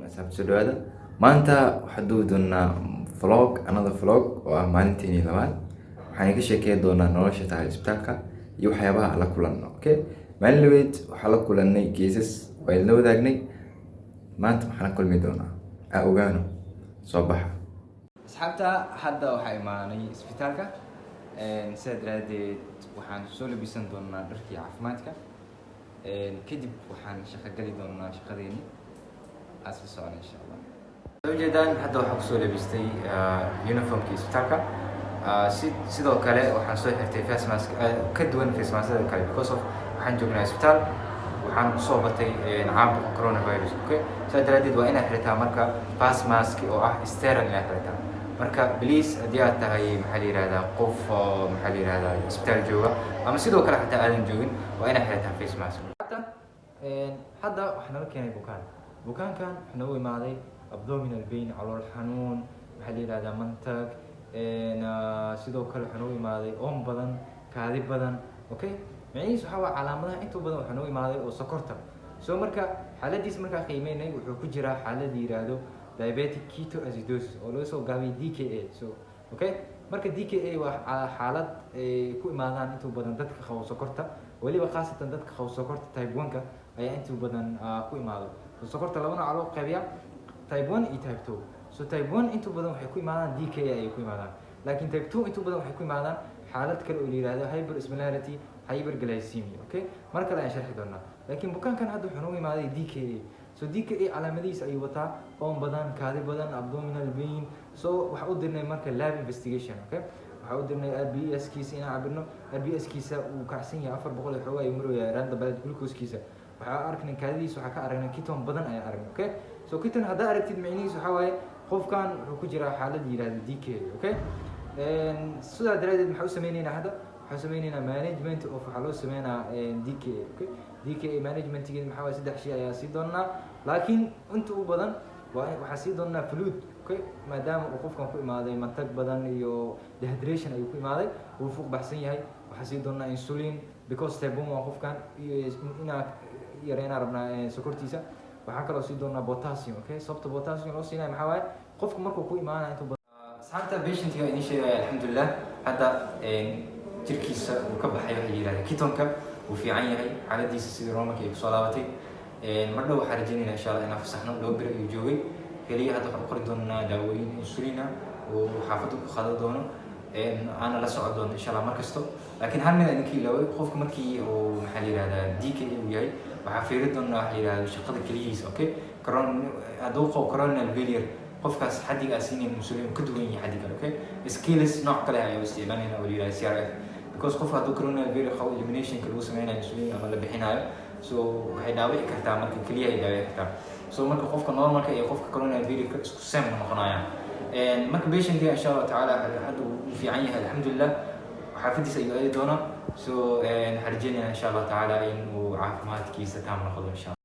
asxaabta soo dhawaada. Maanta waxaan duubi doonaa another vlog oo ah maalinteeni labaad. Waxaan ka sheekeyn doonaa nolosha tahay isbitaalka iyo waxyaabaha aan la kulanno. Okay, maalin labaad waxaan la kulannay cases waa la wadaagnay. Maanta waxaan la kulmi doonaa ogaano soo baxa. Asxaabta hadda waxaa imaanay isbitaalka sidaa daraadeed waxaan soo labisan doonaa dharkii caafimaadka. kadib waxaan shaqo gali doonaa shaqadeeni asla socon insha Allah. Ujeedaan hadda waxaan kusoo labistay uniformkii isbitaalka. sidoo kale waxaan soo xirtay face mask ka duwan face maskada kale because of waxaan joognaa isbitaal waxaan kusoo batay caabuqa coronavirus. Okay, sidaa daraadeed waa inaad xirtaa marka face mask oo ah sterile inaad xirtaa. marka please haddii aad tahay maxaa la yiraahdaa qof maxaa la yiraahdaa isbitaal jooga ama sidoo kale xataa aadan joogin waa inaad xirtaa face mask. hadda waxaa nala keenay bukaankan waxaa nagu imaaday abdominal pain calool xanuun maxaa la yiraahdaa mantag sidoo kale waxaa nagu imaaday oon badan kaadi badan. Okay, macnihiisu waxaa waa calaamadaha inta badan waxaa nagu imaaday oo sokorta. So marka xaaladiis markaa qiimeynay wuxuu ku jiraa xaalad la yiraahdo diabetic ketoacidosis oo laga soo gaabiyay DKA. So okay, marka DKA waa xaalad ku imaadaan inta badan dadka qaba sokorta, waliba khaasatan dadka qaba sokorta type 1 ayaa inta badan ku imaado. sokorta laba nooc loo qaybiyaa, type 1 iyo type 2. So type 1 inta badan waxay ku imaadaan DKA ay ku imaadaan, laakiin type 2 inta badan waxay ku imaadaan xaalad kale oo la yiraahdo hyperosmolarity hyperglycemia. Okay, marka la sharxi doonaa, laakiin bukaankan hadda wuxuu nagu imaaday DKA. So DKA calaamadihiisa ayuu wataa oon badan, kaadi badan, abdominal pain. So waxa u dirnay marka lab investigation. Okay, waxa u dirnay RBS kiisa inaan cabirno. RBS kiisa uu kacsan yahay 400 xoogaa ay maraya random blood glucose kiisa. waxaa aragnay kaadidiisa waxaa ka aragnay ketone badan ayaa aragnay. Okay, so ketone haddaa aragtid macnihiisu waxaa waaye qofkan wuxuu ku jiraa xaalad yiraahdo DKA. Okay, sidaa daraadeed maxaa u sameynaynaa hadda waxaan sameynaynaa management of waxaa loo sameynaa DKA. Okay, DKA managementgeeda maxaa waaye 3 shay ayaa sii doonaa, laakiin inta ugu badan waxaa sii doonaa fluid. Okay, maadaama uu qofkan ku imaaday mantag badan iyo dehydration ayuu ku imaaday, uu fuuq baxsan yahay, waxaa sii doonaa insulin because type 1 waa qofkan inaa yareynaa rabnaa sokortiisa. waxaa kaloo sii doonaa potassium. Okay, sababta potassium loo siinayo maxaa waaye qofku markuu ku imaanayo inta badan asxaabta patientga idin sheegaya alxamdulillah hadda jirkiisa uu ka baxay waxa la yiraahdo ketonka uu fiican yahay, xaaladiisa sidii normalka ay kusoo laabatay. mar dhow waxaan rajaynaynaa insha Allah inaan fasaxno loo biro iyo joogay kaliya. hadda waxaan qori doonaa daawooyin insulina oo xaafadda ku qaado doono ana la socon doono insha Allah mar kasto. laakiin hal mid idinkii laway qofka markii uu maxaa la yiraahdaa DKA uu yahay waxaa fiiri doonaa waxa la yiraahdo shaqada kaliyihiisa. Okay, hadduu qabo coronal failure qofkaas xaddiga siinay insulin ka duwan yahay xaddiga. Okay, skills nooc kale ayaa isticmaalayna oo la yiraahdo CRF because qofka hadduu coronal failure qabo elimination ka lagu sameynayo insulin ama la bixinayo so waxay dhaawici kartaa marka kaliya ay dhaawici kartaa. so marka qofka normalka iyo qofka coronal failure isku same noqonayaan. marka patientga insha Allah taala hadda uu fiican yahay alxamdulillah xaafadiisa ayuu aadi doonaa. so waxaan rajaynayaa insha Allah taala in uu caafimaadkiisa taam noqdo insha Allah.